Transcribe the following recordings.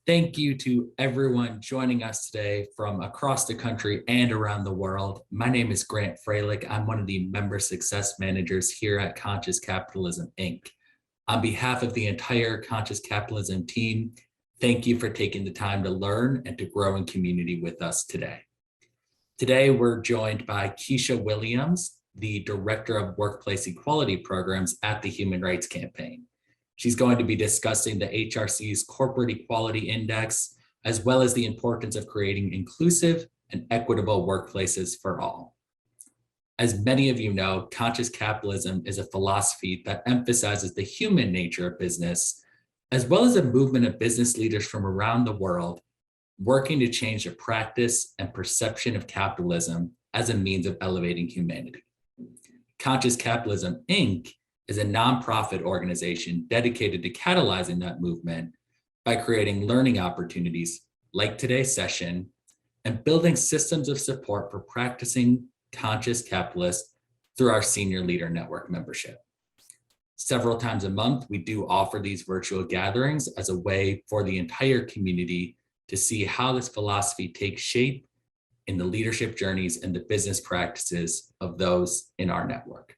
Thank you to everyone joining us today from across the country and around the world. My name is Grant Frailich. I'm one of the member success managers here at Conscious Capitalism, Inc. On behalf of the entire Conscious Capitalism team, thank you for taking the time to learn and to grow in community with us today. Today, we're joined by Keisha Williams, the Director of Workplace Equality Programs at the Human Rights Campaign. She's going to be discussing the HRC's Corporate Equality Index, as well as the importance of creating inclusive and equitable workplaces for all. As many of you know, conscious capitalism is a philosophy that emphasizes the human nature of business, as well as a movement of business leaders from around the world working to change the practice and perception of capitalism as a means of elevating humanity. Conscious Capitalism, Inc. is a nonprofit organization dedicated to catalyzing that movement by creating learning opportunities like today's session and building systems of support for practicing conscious capitalists through our Senior Leader Network membership. Several times a month, we do offer these virtual gatherings as a way for the entire community to see how this philosophy takes shape in the leadership journeys and the business practices of those in our network.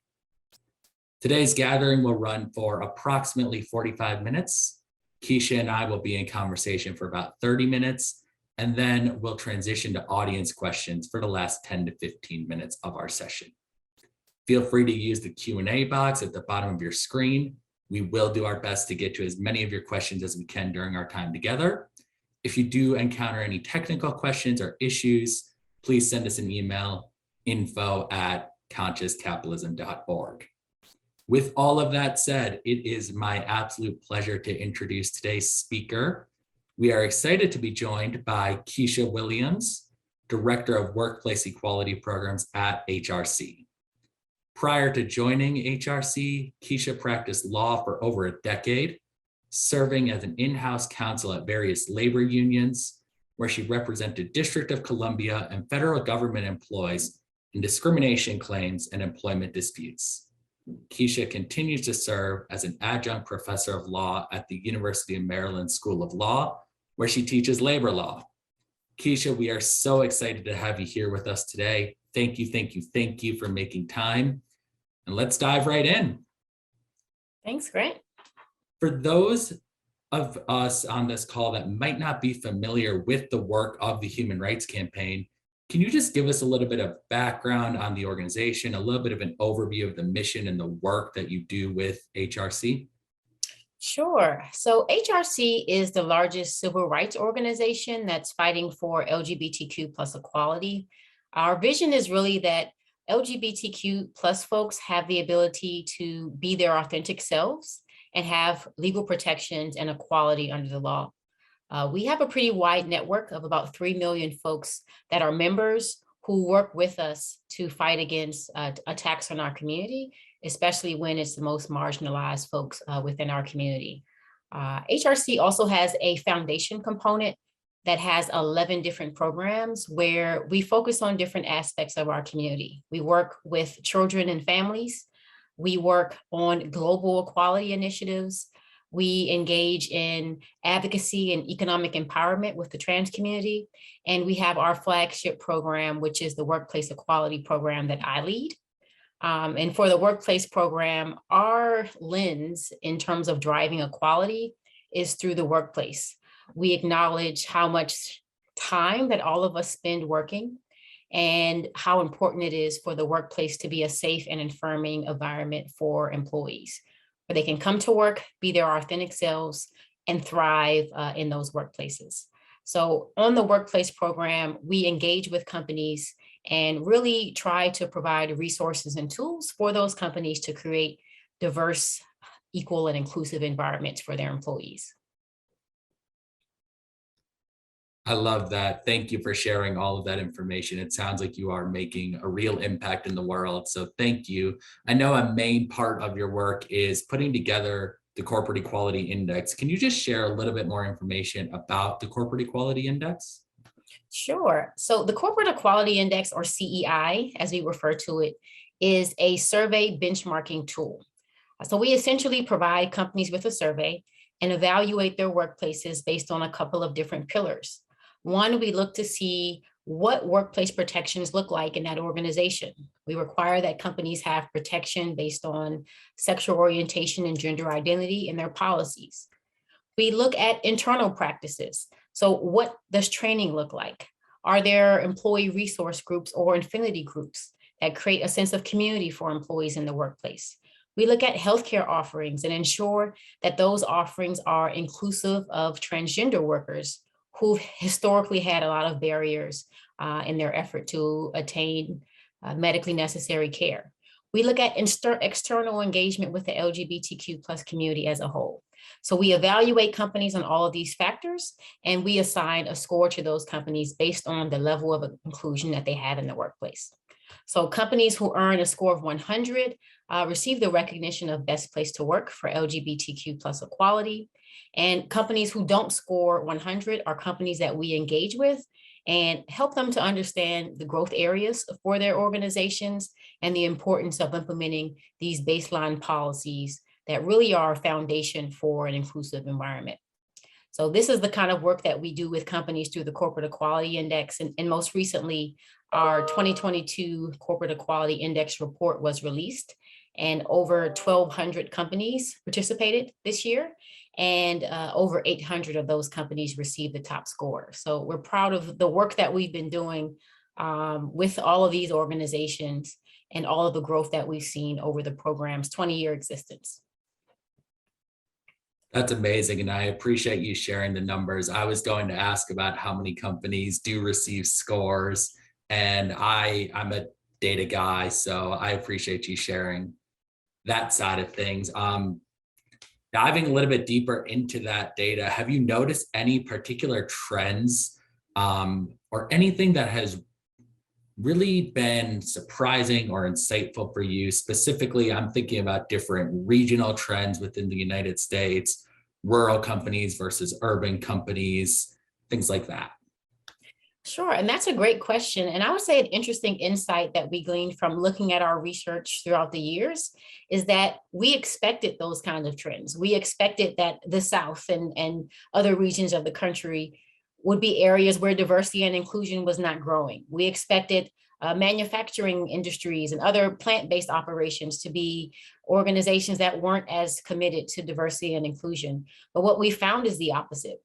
Today's gathering will run for approximately 45 minutes. Keisha and I will be in conversation for about 30 minutes, and then we'll transition to audience questions for the last 10 to 15 minutes of our session. Feel free to use the Q&A box at the bottom of your screen. We will do our best to get to as many of your questions as we can during our time together. If you do encounter any technical questions or issues, please send us an email, info@consciouscapitalism.org. With all of that said, it is my absolute pleasure to introduce today's speaker. We are excited to be joined by Keisha Williams, Director of Workplace Equality Programs at HRC. Prior to joining HRC, Keisha practiced law for over a decade, serving as an in-house counsel at various labor unions, where she represented District of Columbia and federal government employees in discrimination claims and employment disputes. Keisha continues to serve as an adjunct professor of law at the University of Maryland School of Law, where she teaches labor law. Keisha, we are so excited to have you here with us today. Thank you for making time. And let's dive right in. Thanks, Grant. For those of us on this call that might not be familiar with the work of the Human Rights Campaign, can you just give us a little bit of background on the organization, a little bit of an overview of the mission and the work that you do with HRC? Sure. So HRC is the largest civil rights organization that's fighting for LGBTQ plus equality. Our vision is really that LGBTQ plus folks have the ability to be their authentic selves and have legal protections and equality under the law. We have a pretty wide network of about 3 million folks that are members who work with us to fight against attacks on our community, especially when it's the most marginalized folks within our community. HRC also has a foundation component that has 11 different programs where we focus on different aspects of our community. We work with children and families. We work on global equality initiatives. We engage in advocacy and economic empowerment with the trans community. And we have our flagship program, which is the Workplace Equality Program that I lead. And for the workplace program, our lens in terms of driving equality is through the workplace. We acknowledge how much time that all of us spend working and how important it is for the workplace to be a safe and affirming environment for employees, where they can come to work, be their authentic selves, and thrive in those workplaces. So on the workplace program, we engage with companies and really try to provide resources and tools for those companies to create diverse, equal, and inclusive environments for their employees. I love that. Thank you for sharing all of that information. It sounds like you are making a real impact in the world. So thank you. I know a main part of your work is putting together the Corporate Equality Index. Can you just share a little bit more information about the Corporate Equality Index? Sure. So the Corporate Equality Index, or CEI, as we refer to it, is a survey benchmarking tool. So we essentially provide companies with a survey and evaluate their workplaces based on a couple of different pillars. One, we look to see what workplace protections look like in that organization. We require that companies have protection based on sexual orientation and gender identity in their policies. We look at internal practices. So what does training look like? Are there employee resource groups or affinity groups that create a sense of community for employees in the workplace? We look at healthcare offerings and ensure that those offerings are inclusive of transgender workers who've historically had a lot of barriers in their effort to attain medically necessary care. We look at external engagement with the LGBTQ plus community as a whole. So we evaluate companies on all of these factors, and we assign a score to those companies based on the level of inclusion that they have in the workplace. So companies who earn a score of 100 receive the recognition of best place to work for LGBTQ plus equality. And companies who don't score 100 are companies that we engage with and help them to understand the growth areas for their organizations and the importance of implementing these baseline policies that really are a foundation for an inclusive environment. So this is the kind of work that we do with companies through the Corporate Equality Index. And most recently, our 2022 Corporate Equality Index report was released, and over 1,200 companies participated this year, and over 800 of those companies received the top score. So we're proud of the work that we've been doing with all of these organizations and all of the growth that we've seen over the program's 20-year existence. That's amazing, and I appreciate you sharing the numbers. I was going to ask about how many companies do receive scores, and I'm a data guy, so I appreciate you sharing that side of things. Diving a little bit deeper into that data, have you noticed any particular trends or anything that has really been surprising or insightful for you? Specifically, I'm thinking about different regional trends within the United States, rural companies versus urban companies, things like that. Sure, and that's a great question. And I would say an interesting insight that we gleaned from looking at our research throughout the years is that we expected those kinds of trends. We expected that the South and other regions of the country would be areas where diversity and inclusion was not growing. We expected manufacturing industries and other plant-based operations to be organizations that weren't as committed to diversity and inclusion. But what we found is the opposite.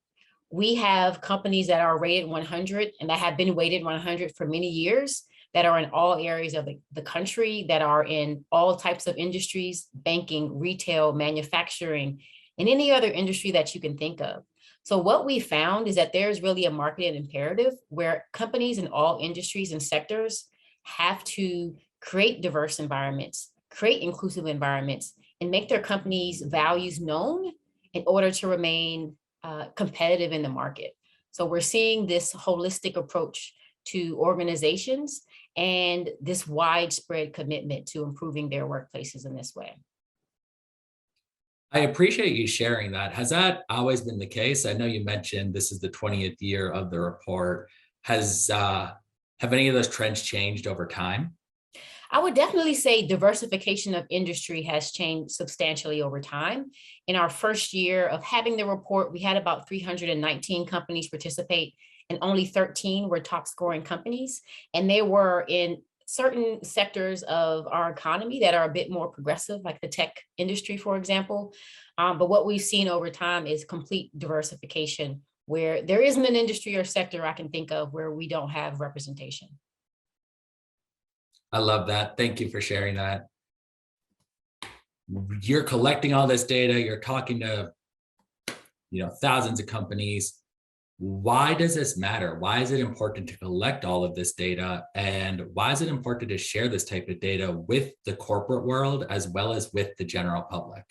We have companies that are rated 100 and that have been rated 100 for many years, that are in all areas of the country, that are in all types of industries, banking, retail, manufacturing, and any other industry that you can think of. So what we found is that there's really a market imperative where companies in all industries and sectors have to create diverse environments, create inclusive environments, and make their company's values known in order to remain competitive in the market. So we're seeing this holistic approach to organizations and this widespread commitment to improving their workplaces in this way. I appreciate you sharing that. Has that always been the case? I know you mentioned this is the 20th year of the report. Have any of those trends changed over time? I would definitely say diversification of industry has changed substantially over time. In our first year of having the report, we had about 319 companies participate, and only 13 were top scoring companies. And they were in certain sectors of our economy that are a bit more progressive, like the tech industry, for example. But what we've seen over time is complete diversification, where there isn't an industry or sector I can think of where we don't have representation. I love that. Thank you for sharing that. You're collecting all this data, you're talking to, thousands of companies. Why does this matter? Why is it important to collect all of this data? And why is it important to share this type of data with the corporate world as well as with the general public?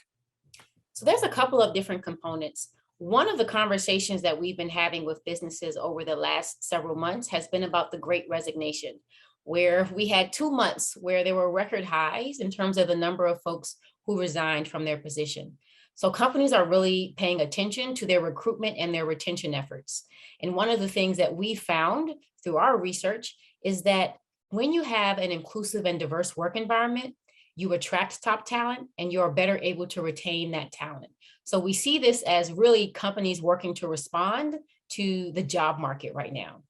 So there's a couple of different components. One of the conversations that we've been having with businesses over the last several months has been about the Great Resignation, where we had 2 months where there were record highs in terms of the number of folks who resigned from their position. So companies are really paying attention to their recruitment and their retention efforts. And one of the things that we found through our research is that when you have an inclusive and diverse work environment, you attract top talent, and you're better able to retain that talent. So we see this as really companies working to respond to the job market right now.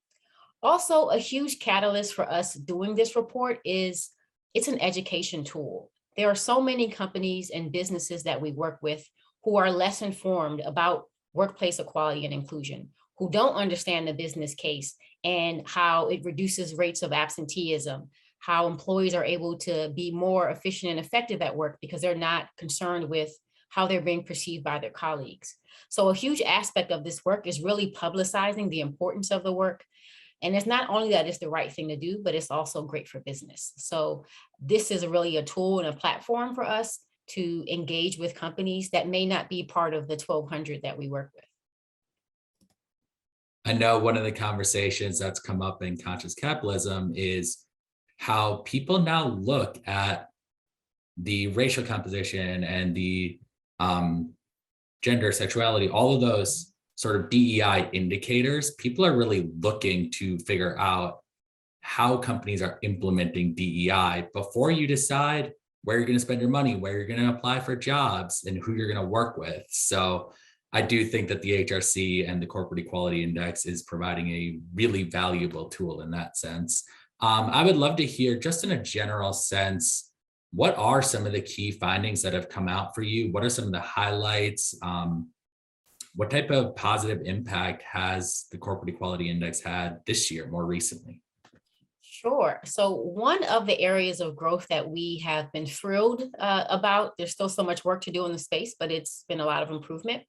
Also, a huge catalyst for us doing this report is it's an education tool. There are so many companies and businesses that we work with who are less informed about workplace equality and inclusion, who don't understand the business case and how it reduces rates of absenteeism, how employees are able to be more efficient and effective at work because they're not concerned with how they're being perceived by their colleagues. So a huge aspect of this work is really publicizing the importance of the work. And it's not only that it's the right thing to do, but it's also great for business. So this is really a tool and a platform for us to engage with companies that may not be part of the 1,200 that we work with. I know one of the conversations that's come up in conscious capitalism is how people now look at the racial composition and the gender, sexuality, all of those sort of DEI indicators. People are really looking to figure out how companies are implementing DEI before you decide where you're going to spend your money, where you're going to apply for jobs, and who you're going to work with. So I do think that the HRC and the Corporate Equality Index is providing a really valuable tool in that sense. I would love to hear, just in a general sense, what are some of the key findings that have come out for you? What are some of the highlights? What type of positive impact has the Corporate Equality Index had this year, more recently? Sure. So one of the areas of growth that we have been thrilled about, there's still so much work to do in the space, but it's been a lot of improvement,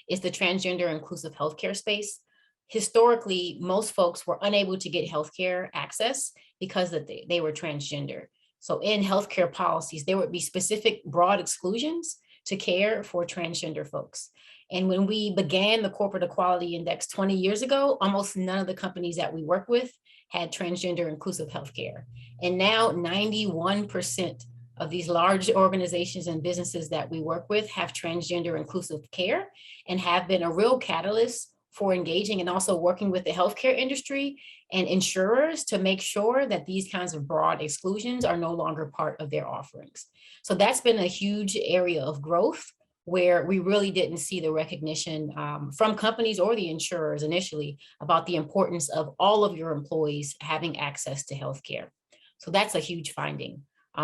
is the transgender inclusive healthcare space. Historically, most folks were unable to get healthcare access because they were transgender. So in healthcare policies, there would be specific broad exclusions to care for transgender folks. And when we began the Corporate Equality Index 20 years ago, almost none of the companies that we work with had transgender inclusive healthcare. And now 91% of these large organizations and businesses that we work with have transgender inclusive care and have been a real catalyst for engaging and also working with the healthcare industry and insurers to make sure that these kinds of broad exclusions are no longer part of their offerings. So that's been a huge area of growth where we really didn't see the recognition from companies or the insurers initially about the importance of all of your employees having access to healthcare. So that's a huge finding.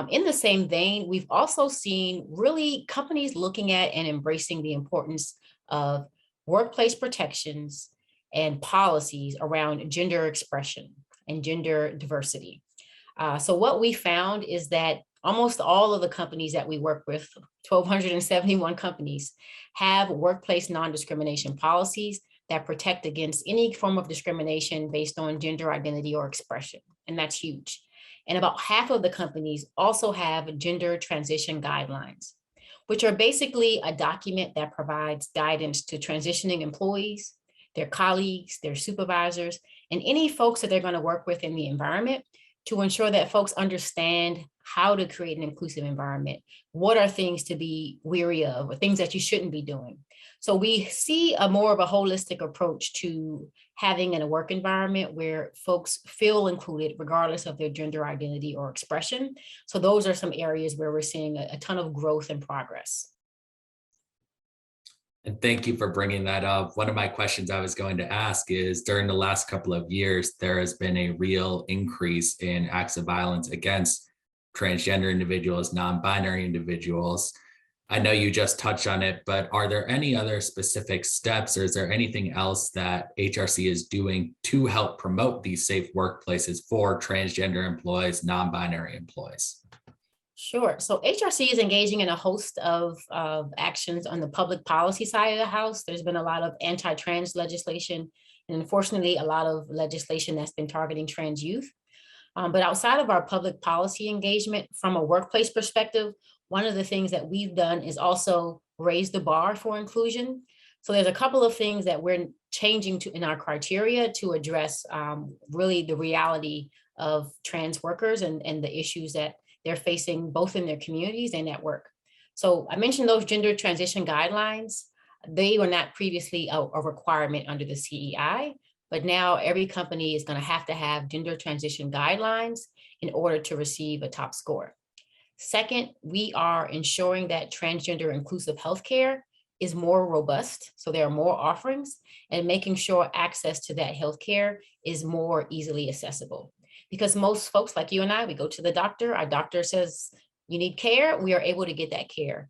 In the same vein, we've also seen really companies looking at and embracing the importance of workplace protections and policies around gender expression and gender diversity. So what we found is that almost all of the companies that we work with, 1,271 companies, have workplace non-discrimination policies that protect against any form of discrimination based on gender identity or expression. And that's huge. And about half of the companies also have gender transition guidelines, which are basically a document that provides guidance to transitioning employees, their colleagues, their supervisors, and any folks that they're going to work with in the environment to ensure that folks understand how to create an inclusive environment. What are things to be wary of or things that you shouldn't be doing? So we see a more of a holistic approach to having in a work environment where folks feel included regardless of their gender identity or expression. So those are some areas where we're seeing a ton of growth and progress. And thank you for bringing that up. One of my questions I was going to ask is, during the last couple of years, there has been a real increase in acts of violence against transgender individuals, non-binary individuals. I know you just touched on it, but are there any other specific steps, or is there anything else that HRC is doing to help promote these safe workplaces for transgender employees, non-binary employees? Sure. So HRC is engaging in a host of actions on the public policy side of the house. There's been a lot of anti-trans legislation, and unfortunately, a lot of legislation that's been targeting trans youth. But outside of our public policy engagement, from a workplace perspective, one of the things that we've done is also raise the bar for inclusion. So there's a couple of things that we're changing in our criteria to address really the reality of trans workers and the issues that they're facing both in their communities and at work. So I mentioned those gender transition guidelines. They were not previously a requirement under the CEI, but now every company is going to have gender transition guidelines in order to receive a top score. Second, we are ensuring that transgender inclusive healthcare is more robust. So there are more offerings and making sure access to that healthcare is more easily accessible. Because most folks like you and I, we go to the doctor, our doctor says you need care, we are able to get that care.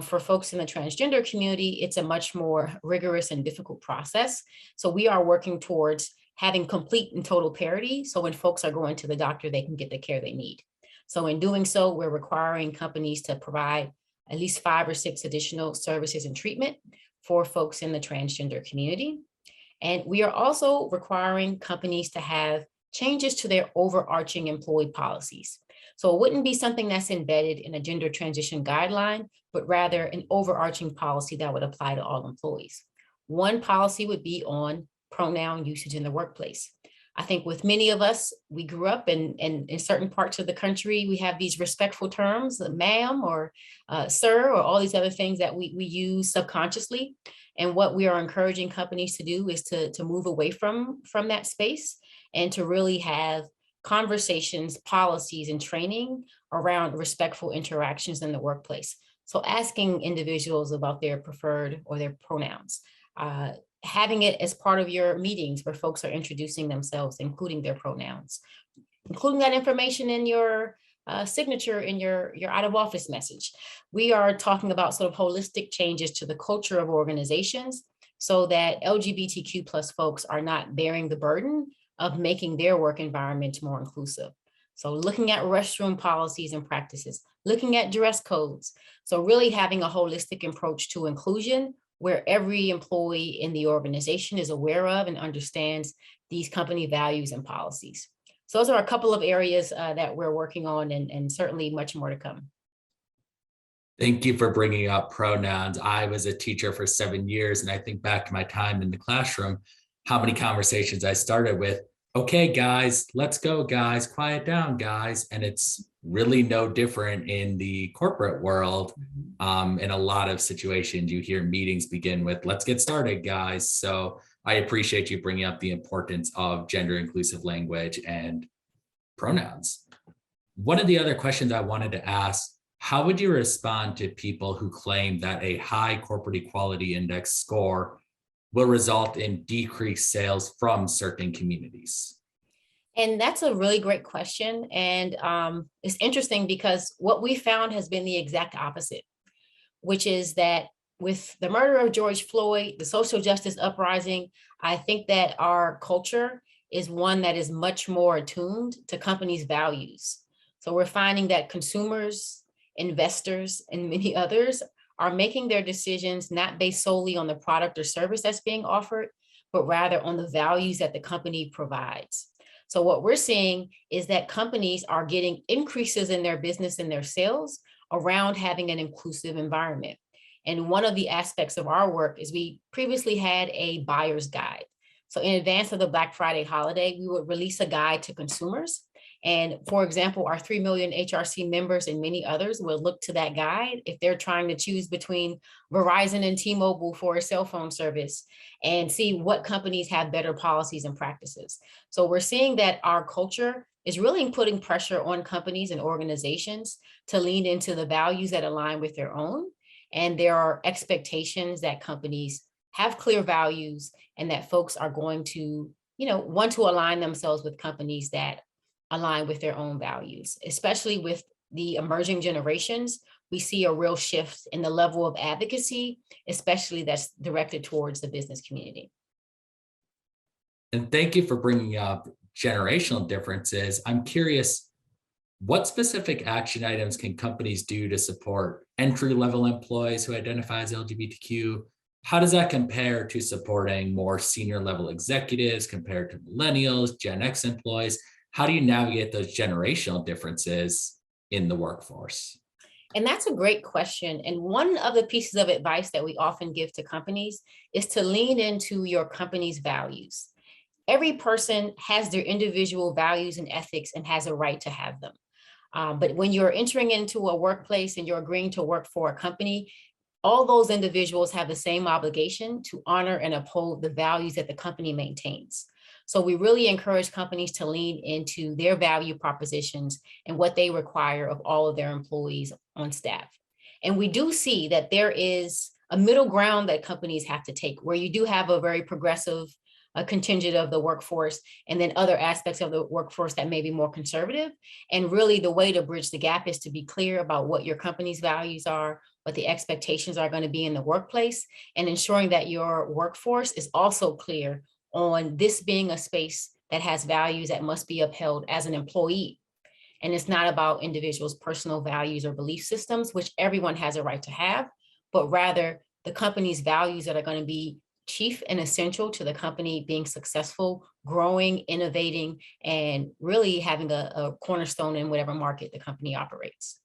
For folks in the transgender community, it's a much more rigorous and difficult process. So we are working towards having complete and total parity. So when folks are going to the doctor, they can get the care they need. So in doing so, we're requiring companies to provide at least 5 or 6 additional services and treatment for folks in the transgender community. And we are also requiring companies to have changes to their overarching employee policies. So it wouldn't be something that's embedded in a gender transition guideline, but rather an overarching policy that would apply to all employees. One policy would be on pronoun usage in the workplace. I think with many of us, we grew up in certain parts of the country, we have these respectful terms, ma'am or sir, or all these other things that we use subconsciously. And what we are encouraging companies to do is to move away from that space and to really have conversations, policies, and training around respectful interactions in the workplace. So asking individuals about their preferred or their pronouns, having it as part of your meetings where folks are introducing themselves, including their pronouns, including that information in your signature in your out of office message. We are talking about sort of holistic changes to the culture of organizations so that LGBTQ plus folks are not bearing the burden of making their work environment more inclusive. So looking at restroom policies and practices, looking at dress codes. So really having a holistic approach to inclusion where every employee in the organization is aware of and understands these company values and policies. So those are a couple of areas that we're working on and certainly much more to come. Thank you for bringing up pronouns. I was a teacher for 7 years, and I think back to my time in the classroom, how many conversations I started with, okay, guys, let's go, guys, quiet down, guys. And it's really no different in the corporate world. In a lot of situations, you hear meetings begin with, let's get started, guys. So I appreciate you bringing up the importance of gender inclusive language and pronouns. One of the other questions I wanted to ask, how would you respond to people who claim that a high corporate equality index score will result in decreased sales from certain communities? And that's a really great question. And it's interesting because what we found has been the exact opposite, which is that with the murder of George Floyd, the social justice uprising, I think that our culture is one that is much more attuned to companies' values. So we're finding that consumers, investors, and many others are making their decisions not based solely on the product or service that's being offered, but rather on the values that the company provides. So what we're seeing is that companies are getting increases in their business and their sales around having an inclusive environment. And one of the aspects of our work is we previously had a buyer's guide. So in advance of the Black Friday holiday, we would release a guide to consumers. And for example, our 3 million HRC members and many others will look to that guide if they're trying to choose between Verizon and T-Mobile for a cell phone service and see what companies have better policies and practices. So we're seeing that our culture is really putting pressure on companies and organizations to lean into the values that align with their own. And there are expectations that companies have clear values and that folks are going to, want to align themselves with companies that align with their own values, especially with the emerging generations. We see a real shift in the level of advocacy, especially that's directed towards the business community. And thank you for bringing up generational differences. I'm curious, what specific action items can companies do to support entry-level employees who identify as LGBTQ? How does that compare to supporting more senior level executives compared to millennials, Gen X employees? How do you navigate those generational differences in the workforce? And that's a great question. And one of the pieces of advice that we often give to companies is to lean into your company's values. Every person has their individual values and ethics and has a right to have them. But when you're entering into a workplace and you're agreeing to work for a company, all those individuals have the same obligation to honor and uphold the values that the company maintains. So we really encourage companies to lean into their value propositions and what they require of all of their employees on staff. And we do see that there is a middle ground that companies have to take, where you do have a very progressive contingent of the workforce, and then other aspects of the workforce that may be more conservative. And really the way to bridge the gap is to be clear about what your company's values are, what the expectations are going to be in the workplace, and ensuring that your workforce is also clear on this being a space that has values that must be upheld as an employee. And it's not about individuals' personal values or belief systems, which everyone has a right to have, but rather the company's values that are going to be chief and essential to the company being successful, growing, innovating, and really having a cornerstone in whatever market the company operates.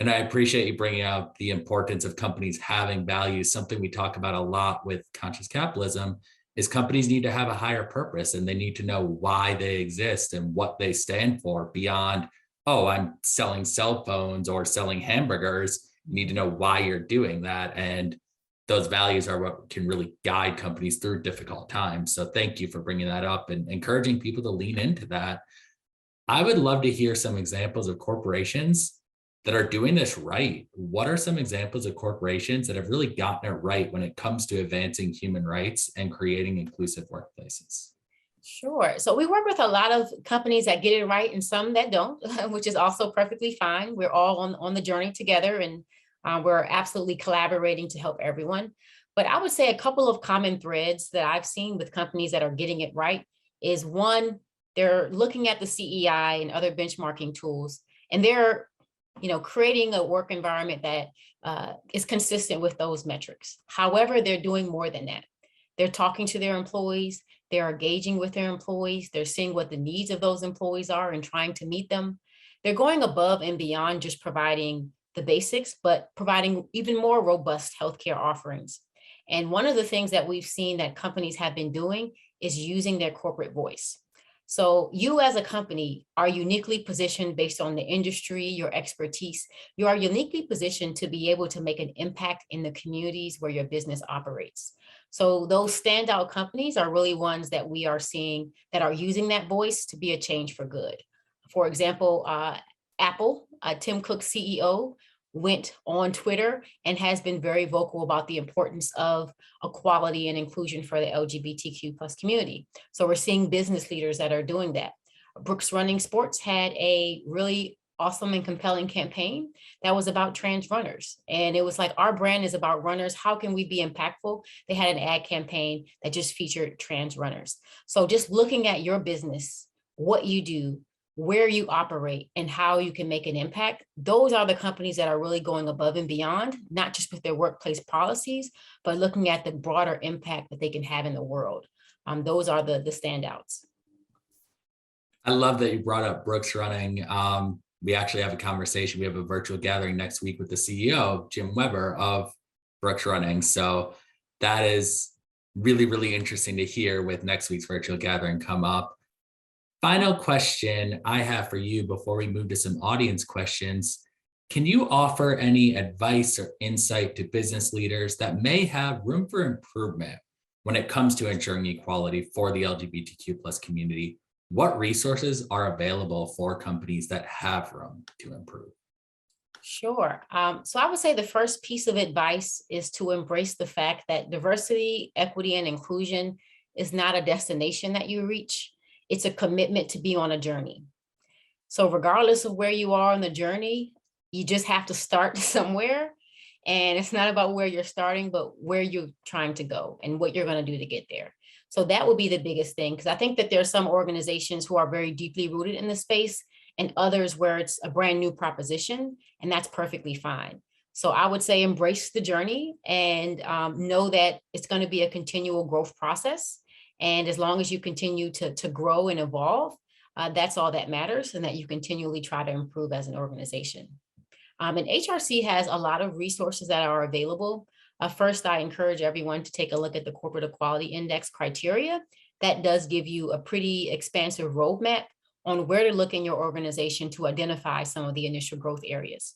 And I appreciate you bringing out the importance of companies having values. Something we talk about a lot with conscious capitalism is companies need to have a higher purpose, and they need to know why they exist and what they stand for beyond, oh, I'm selling cell phones or selling hamburgers. You need to know why you're doing that. And those values are what can really guide companies through difficult times. So thank you for bringing that up and encouraging people to lean into that. I would love to hear some examples of corporations that are doing this right. What are some examples of corporations that have really gotten it right when it comes to advancing human rights and creating inclusive workplaces? Sure. So we work with a lot of companies that get it right and some that don't, which is also perfectly fine. We're all on the journey together, and we're absolutely collaborating to help everyone. But I would say a couple of common threads that I've seen with companies that are getting it right is, one, they're looking at the CEI and other benchmarking tools, and they're creating a work environment that is consistent with those metrics. However, they're doing more than that. They're talking to their employees, they're engaging with their employees, they're seeing what the needs of those employees are and trying to meet them. They're going above and beyond just providing the basics, but providing even more robust healthcare offerings. And one of the things that we've seen that companies have been doing is using their corporate voice. So you as a company are uniquely positioned based on the industry, your expertise. You are uniquely positioned to be able to make an impact in the communities where your business operates. So those standout companies are really ones that we are seeing that are using that voice to be a change for good. For example, Apple, Tim Cook, CEO, went on Twitter and has been very vocal about the importance of equality and inclusion for the LGBTQ plus community. So we're seeing business leaders that are doing that. Brooks Running Sports had a really awesome and compelling campaign that was about trans runners. And it was like, our brand is about runners. How can we be impactful? They had an ad campaign that just featured trans runners. So just looking at your business, what you do, where you operate, and how you can make an impact. Those are the companies that are really going above and beyond, not just with their workplace policies, but looking at the broader impact that they can have in the world. Those are the standouts. I love that you brought up Brooks Running. We actually have a conversation. We have a virtual gathering next week with the CEO, Jim Weber of Brooks Running. So that is really, really interesting to hear with next week's virtual gathering come up. Final question I have for you before we move to some audience questions. Can you offer any advice or insight to business leaders that may have room for improvement when it comes to ensuring equality for the LGBTQ plus community? What resources are available for companies that have room to improve? Sure. So I would say the first piece of advice is to embrace the fact that diversity, equity, and inclusion is not a destination that you reach. It's a commitment to be on a journey. So regardless of where you are on the journey, you just have to start somewhere. And it's not about where you're starting, but where you're trying to go and what you're going to do to get there. So that would be the biggest thing, because I think that there are some organizations who are very deeply rooted in the space and others where it's a brand new proposition, and that's perfectly fine. So I would say embrace the journey and know that it's going to be a continual growth process. And as long as you continue to grow and evolve, that's all that matters, and that you continually try to improve as an organization. And HRC has a lot of resources that are available. First, I encourage everyone to take a look at the Corporate Equality Index criteria. That does give you a pretty expansive roadmap on where to look in your organization to identify some of the initial growth areas.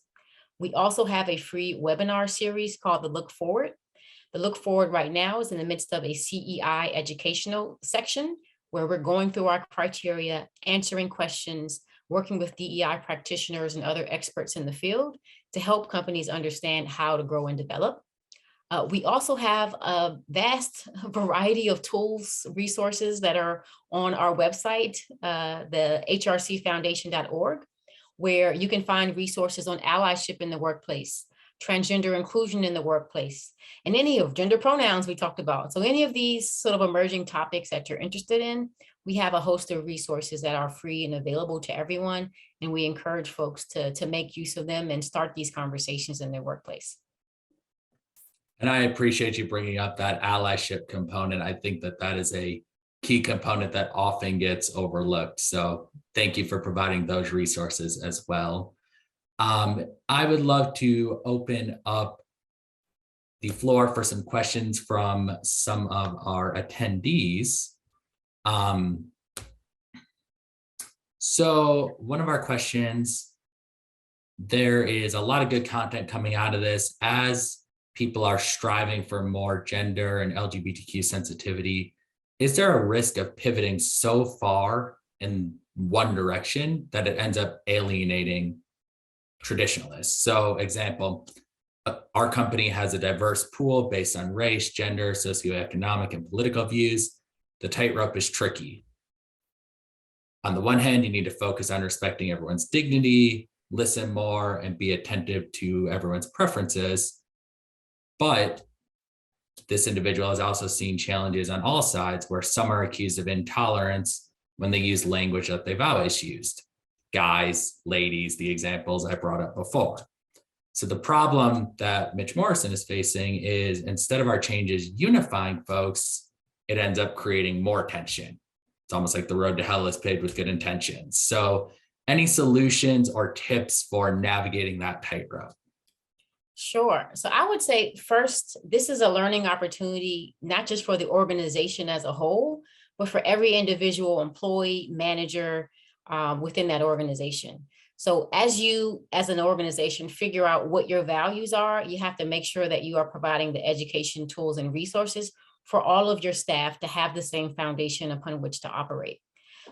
We also have a free webinar series called the Look Forward. The look forward right now is in the midst of a CEI educational section where we're going through our criteria, answering questions, working with DEI practitioners and other experts in the field to help companies understand how to grow and develop. We also have a vast variety of tools, resources that are on our website, the hrcfoundation.org, where you can find resources on allyship in the workplace, transgender inclusion in the workplace, and any of gender pronouns we talked about. So any of these sort of emerging topics that you're interested in, we have a host of resources that are free and available to everyone. And we encourage folks to make use of them and start these conversations in their workplace. And I appreciate you bringing up that allyship component. I think that that is a key component that often gets overlooked. So thank you for providing those resources as well. I would love to open up the floor for some questions from some of our attendees. So one of our questions, there is a lot of good content coming out of this as people are striving for more gender and LGBTQ sensitivity. Is there a risk of pivoting so far in one direction that it ends up alienating traditionalists? So example, our company has a diverse pool based on race, gender, socioeconomic, and political views. The tightrope is tricky. On the one hand, you need to focus on respecting everyone's dignity, listen more, and be attentive to everyone's preferences. But this individual has also seen challenges on all sides where some are accused of intolerance when they use language that they've always used. Guys, ladies, the examples I brought up before. So the problem that Mitch Morrison is facing is instead of our changes unifying folks, it ends up creating more tension. It's almost like the road to hell is paved with good intentions. So any solutions or tips for navigating that tightrope? Sure. So I would say first, this is a learning opportunity, not just for the organization as a whole, but for every individual employee, manager within that organization. So as you, as an organization, figure out what your values are, you have to make sure that you are providing the education tools and resources for all of your staff to have the same foundation upon which to operate.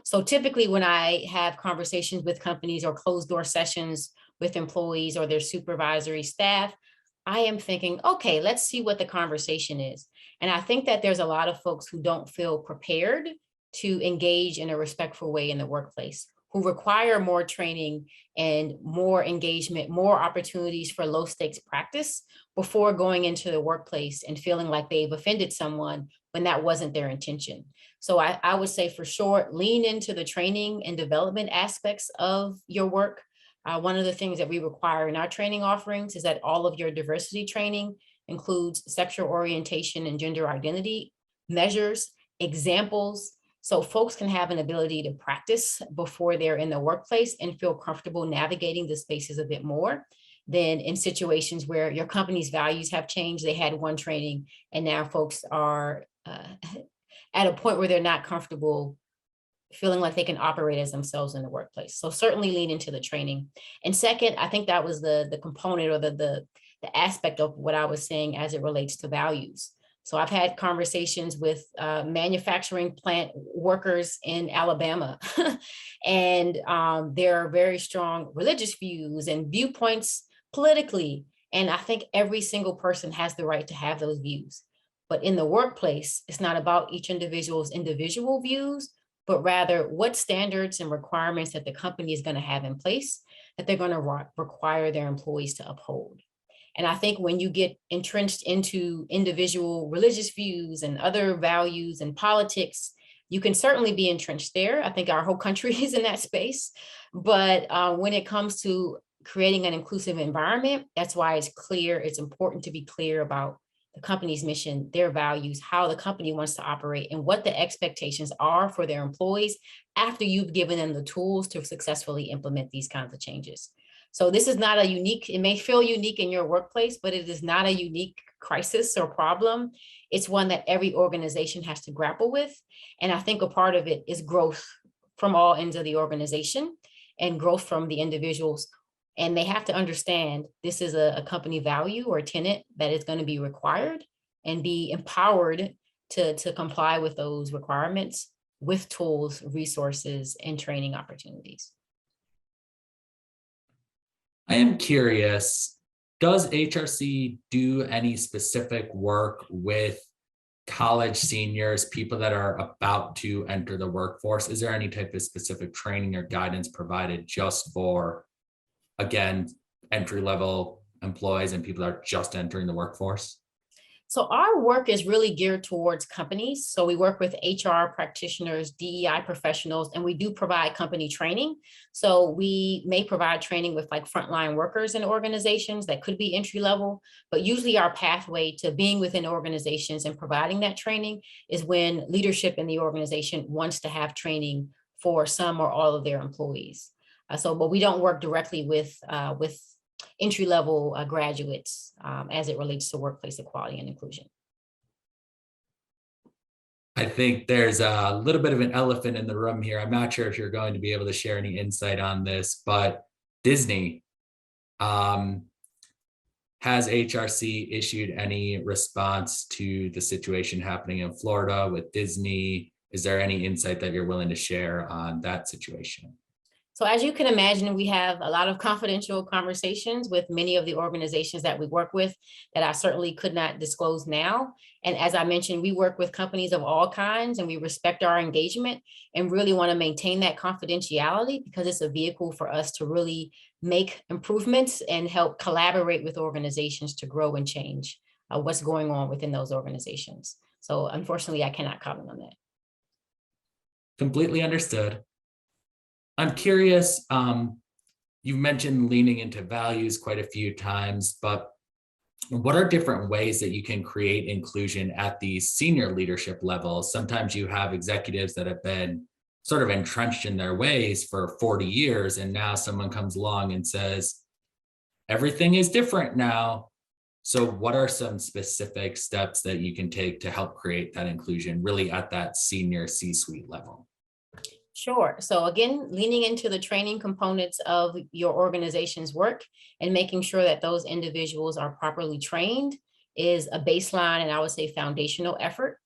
So typically when I have conversations with companies or closed door sessions with employees or their supervisory staff, I am thinking, okay, let's see what the conversation is. And I think that there's a lot of folks who don't feel prepared to engage in a respectful way in the workplace, who require more training and more engagement, more opportunities for low stakes practice before going into the workplace and feeling like they've offended someone when that wasn't their intention. So I would say for sure, lean into the training and development aspects of your work. One of the things that we require in our training offerings is that all of your diversity training includes sexual orientation and gender identity measures, examples, so folks can have an ability to practice before they're in the workplace and feel comfortable navigating the spaces a bit more than in situations where your company's values have changed. They had one training and now folks are at a point where they're not comfortable feeling like they can operate as themselves in the workplace. So certainly lean into the training. And second, I think that was the component or the aspect of what I was saying as it relates to values. So I've had conversations with manufacturing plant workers in Alabama, and there are very strong religious views and viewpoints politically. And I think every single person has the right to have those views. But in the workplace, it's not about each individual's individual views, but rather what standards and requirements that the company is going to have in place that they're going to require their employees to uphold. And I think when you get entrenched into individual religious views and other values and politics, you can certainly be entrenched there. I think our whole country is in that space. But when it comes to creating an inclusive environment, that's why it's important to be clear about the company's mission, their values, how the company wants to operate, and what the expectations are for their employees after you've given them the tools to successfully implement these kinds of changes. So this is not a unique, it may feel unique in your workplace, but it is not a unique crisis or problem. It's one that every organization has to grapple with. And I think a part of it is growth from all ends of the organization and growth from the individuals. And they have to understand this is a company value or tenet that is going to be required. and be empowered to comply with those requirements with tools, resources, and training opportunities. I am curious, does HRC do any specific work with college seniors, people that are about to enter the workforce? Is there any type of specific training or guidance provided just for, again, entry-level employees and people that are just entering the workforce? So our work is really geared towards companies. So we work with HR practitioners, DEI professionals, and we do provide company training. So we may provide training with like frontline workers in organizations that could be entry level, but usually our pathway to being within organizations and providing that training is when leadership in the organization wants to have training for some or all of their employees. But we don't work directly with entry-level graduates as it relates to workplace equality and inclusion. I think there's a little bit of an elephant in the room here. I'm not sure if you're going to be able to share any insight on this, but Disney, has HRC issued any response to the situation happening in Florida with Disney? Is there any insight that you're willing to share on that situation? So as you can imagine, we have a lot of confidential conversations with many of the organizations that we work with that I certainly could not disclose now. And as I mentioned, we work with companies of all kinds and we respect our engagement and really want to maintain that confidentiality because it's a vehicle for us to really make improvements and help collaborate with organizations to grow and change what's going on within those organizations. So unfortunately, I cannot comment on that. Completely understood. I'm curious, you've mentioned leaning into values quite a few times, but what are different ways that you can create inclusion at the senior leadership level? Sometimes you have executives that have been sort of entrenched in their ways for 40 years, and now someone comes along and says, everything is different now. So what are some specific steps that you can take to help create that inclusion really at that senior C-suite level? Sure. So again, leaning into the training components of your organization's work and making sure that those individuals are properly trained is a baseline and I would say foundational effort.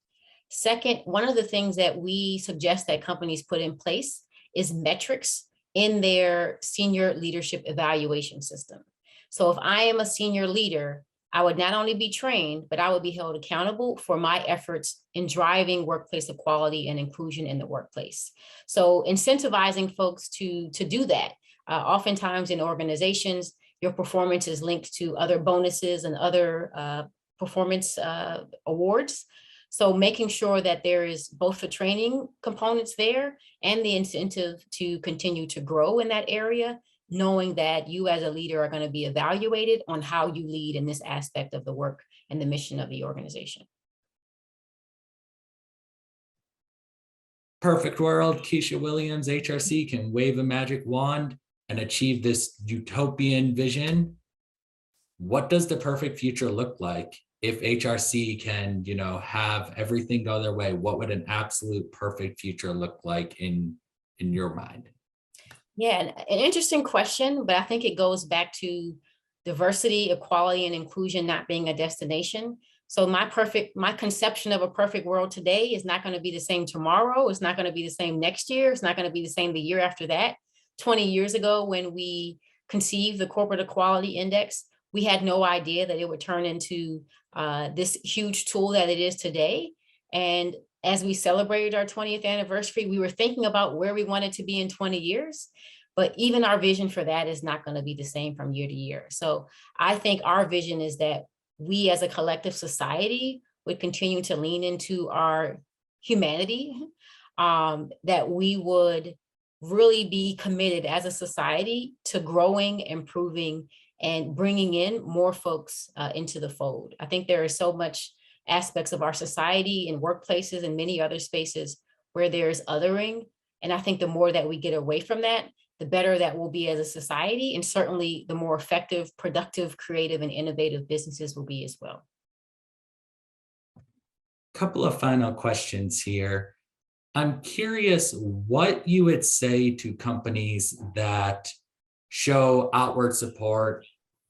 Second, one of the things that we suggest that companies put in place is metrics in their senior leadership evaluation system. So if I am a senior leader, I would not only be trained, but I would be held accountable for my efforts in driving workplace equality and inclusion in the workplace. So incentivizing folks to do that. Oftentimes in organizations, your performance is linked to other bonuses and other performance awards. So making sure that there is both the training components there and the incentive to continue to grow in that area, knowing that you as a leader are going to be evaluated on how you lead in this aspect of the work and the mission of the organization. Perfect world, Keisha Williams, HRC can wave a magic wand and achieve this utopian vision. What does the perfect future look like? If HRC can, have everything go their way, what would an absolute perfect future look like in your mind? Yeah, an interesting question, but I think it goes back to diversity, equality, and inclusion not being a destination. So my conception of a perfect world today is not going to be the same tomorrow. It's not going to be the same next year. It's not going to be the same the year after that. 20 years ago, when we conceived the Corporate Equality Index, we had no idea that it would turn into this huge tool that it is today. And as we celebrated our 20th anniversary, we were thinking about where we wanted to be in 20 years, but even our vision for that is not going to be the same from year to year. So I think our vision is that we as a collective society would continue to lean into our humanity, that we would really be committed as a society to growing, improving, and bringing in more folks into the fold. I think there is so much aspects of our society and workplaces and many other spaces where there's othering. And I think the more that we get away from that, the better that we'll be as a society. And certainly the more effective, productive, creative, and innovative businesses will be as well. Couple of final questions here. I'm curious what you would say to companies that show outward support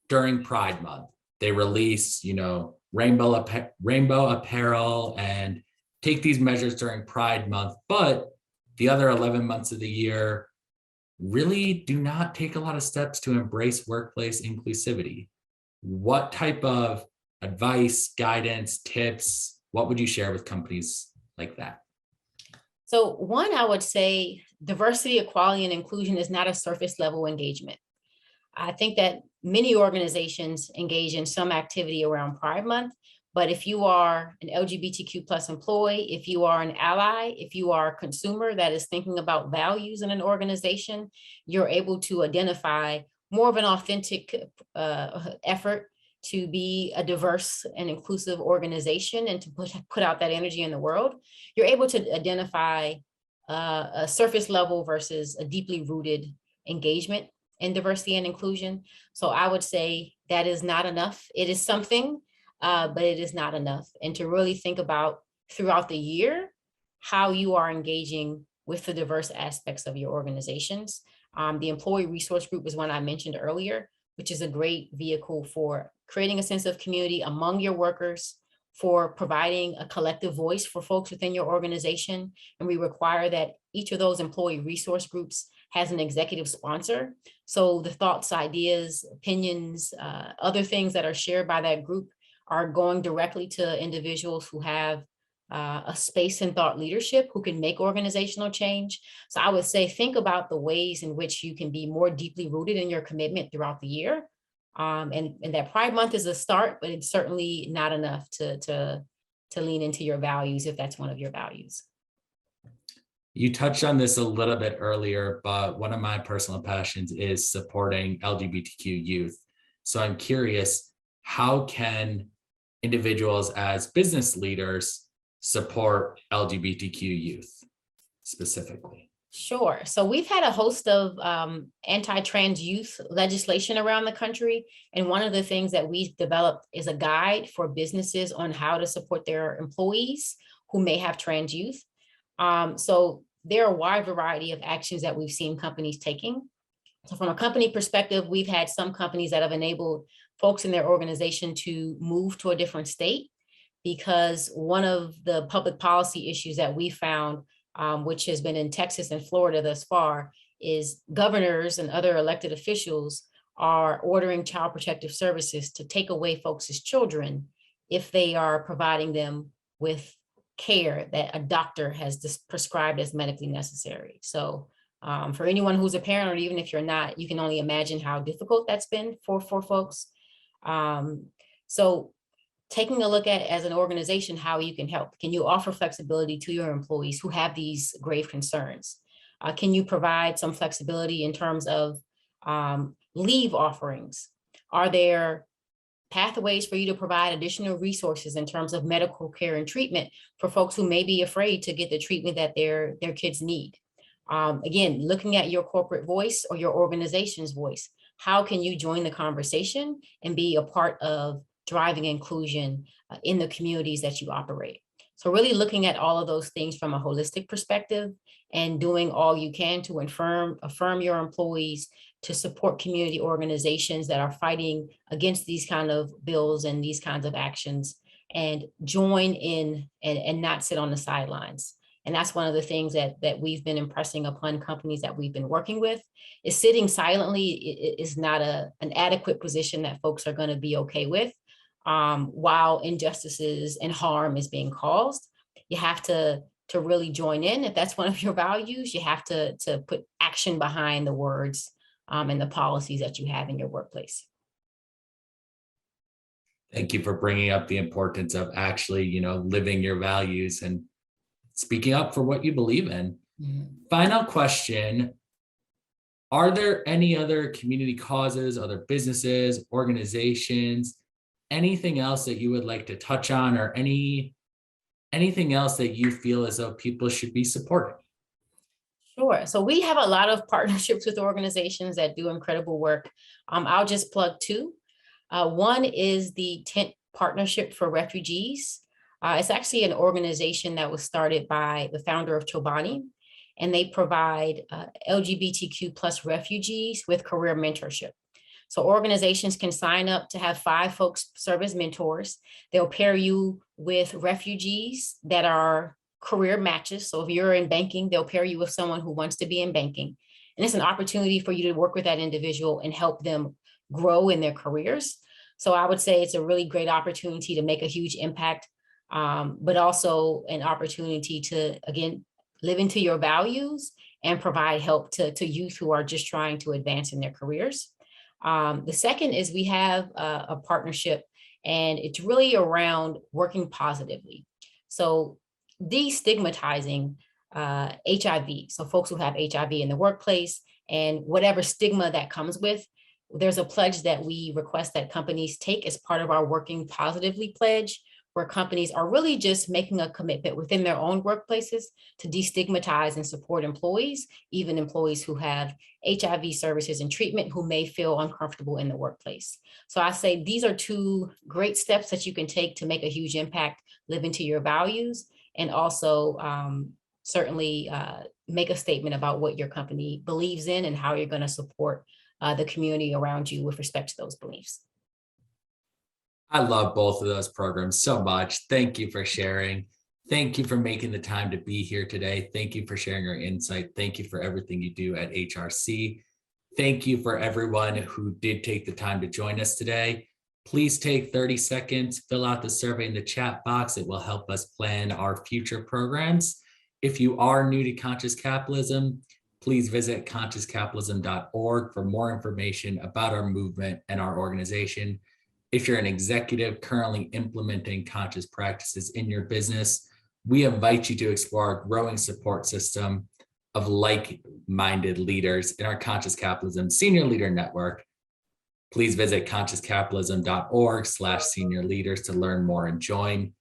during Pride Month. They release, rainbow apparel and take these measures during Pride Month, but the other 11 months of the year really do not take a lot of steps to embrace workplace inclusivity. What type of advice, guidance, tips, what would you share with companies like that? So one, I would say diversity, equality, and inclusion is not a surface level engagement. I think that many organizations engage in some activity around Pride Month, but if you are an LGBTQ plus employee, if you are an ally, if you are a consumer that is thinking about values in an organization, you're able to identify more of an authentic effort to be a diverse and inclusive organization and to put out that energy in the world. You're able to identify a surface level versus a deeply rooted engagement in diversity and inclusion. So I would say that is not enough. It is something, but it is not enough. And to really think about throughout the year, how you are engaging with the diverse aspects of your organizations. The employee resource group is one I mentioned earlier, which is a great vehicle for creating a sense of community among your workers, for providing a collective voice for folks within your organization. And we require that each of those employee resource groups has an executive sponsor. So the thoughts, ideas, opinions, other things that are shared by that group are going directly to individuals who have a space in thought leadership, who can make organizational change. So I would say, think about the ways in which you can be more deeply rooted in your commitment throughout the year. And that Pride Month is a start, but it's certainly not enough to lean into your values if that's one of your values. You touched on this a little bit earlier, but one of my personal passions is supporting LGBTQ youth. So I'm curious, how can individuals as business leaders support LGBTQ youth specifically? Sure. So we've had a host of anti-trans youth legislation around the country. And one of the things that we've developed is a guide for businesses on how to support their employees who may have trans youth. So there are a wide variety of actions that we've seen companies taking. So from a company perspective, we've had some companies that have enabled folks in their organization to move to a different state, because one of the public policy issues that we found, which has been in Texas and Florida thus far, is governors and other elected officials are ordering child protective services to take away folks' children if they are providing them with care that a doctor has prescribed as medically necessary. So for anyone who's a parent, or even if you're not, you can only imagine how difficult that's been for folks. So taking a look at, as an organization, how you can help. Can you offer flexibility to your employees who have these grave concerns? Can you provide some flexibility in terms of leave offerings? Are there pathways for you to provide additional resources in terms of medical care and treatment for folks who may be afraid to get the treatment that their kids need? Again, looking at your corporate voice or your organization's voice, how can you join the conversation and be a part of driving inclusion in the communities that you operate? So really looking at all of those things from a holistic perspective and doing all you can to affirm your employees, to support community organizations that are fighting against these kind of bills and these kinds of actions, and join in and not sit on the sidelines. And that's one of the things that we've been impressing upon companies that we've been working with, is sitting silently is not an adequate position that folks are going to be okay with. While injustices and harm is being caused, you have to really join in. If that's one of your values, you have to put action behind the words and the policies that you have in your workplace. Thank you for bringing up the importance of actually, living your values and speaking up for what you believe in. Mm-hmm. Final question. Are there any other community causes, other businesses, organizations, anything else that you would like to touch on, or anything else that you feel as though people should be supporting? Sure. So we have a lot of partnerships with organizations that do incredible work. I'll just plug two. One is the Tent Partnership for Refugees. It's actually an organization that was started by the founder of Chobani, and they provide LGBTQ plus refugees with career mentorship. So organizations can sign up to have 5 folks serve as mentors. They'll pair you with refugees that are career matches. So if you're in banking, they'll pair you with someone who wants to be in banking. And it's an opportunity for you to work with that individual and help them grow in their careers. So I would say it's a really great opportunity to make a huge impact, but also an opportunity to, again, live into your values and provide help to youth who are just trying to advance in their careers. The second is we have a partnership, and it's really around working positively. So destigmatizing HIV, so folks who have HIV in the workplace and whatever stigma that comes with, there's a pledge that we request that companies take as part of our Working Positively pledge, where companies are really just making a commitment within their own workplaces to destigmatize and support employees, even employees who have HIV services and treatment who may feel uncomfortable in the workplace. So I say these are 2 great steps that you can take to make a huge impact, live into your values, and also certainly make a statement about what your company believes in and how you're going to support the community around you with respect to those beliefs. I love both of those programs so much. Thank you for sharing. Thank you for making the time to be here today. Thank you for sharing your insight. Thank you for everything you do at HRC. Thank you for everyone who did take the time to join us today. Please take 30 seconds, fill out the survey in the chat box. It will help us plan our future programs. If you are new to Conscious Capitalism, please visit consciouscapitalism.org for more information about our movement and our organization. If you're an executive currently implementing conscious practices in your business, we invite you to explore our growing support system of like-minded leaders in our Conscious Capitalism Senior Leader Network. Please visit consciouscapitalism.org/senior leaders to learn more and join.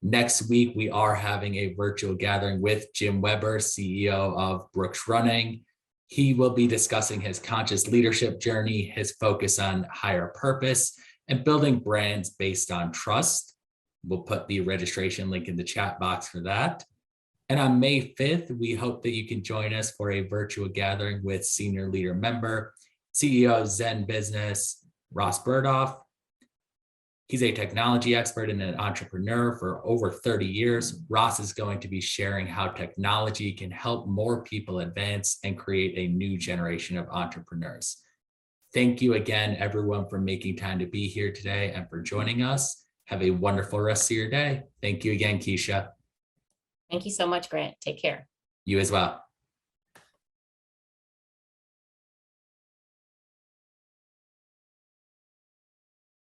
Next week, we are having a virtual gathering with Jim Weber, CEO of Brooks Running. He will be discussing his conscious leadership journey, his focus on higher purpose, and building brands based on trust. We'll put the registration link in the chat box for that. And on May 5th, we hope that you can join us for a virtual gathering with senior leader member, CEO of Zen Business, Ross Burdoff. He's a technology expert and an entrepreneur for over 30 years. Ross is going to be sharing how technology can help more people advance and create a new generation of entrepreneurs. Thank you again, everyone, for making time to be here today and for joining us. Have a wonderful rest of your day. Thank you again, Keisha. Thank you so much, Grant. Take care. You as well.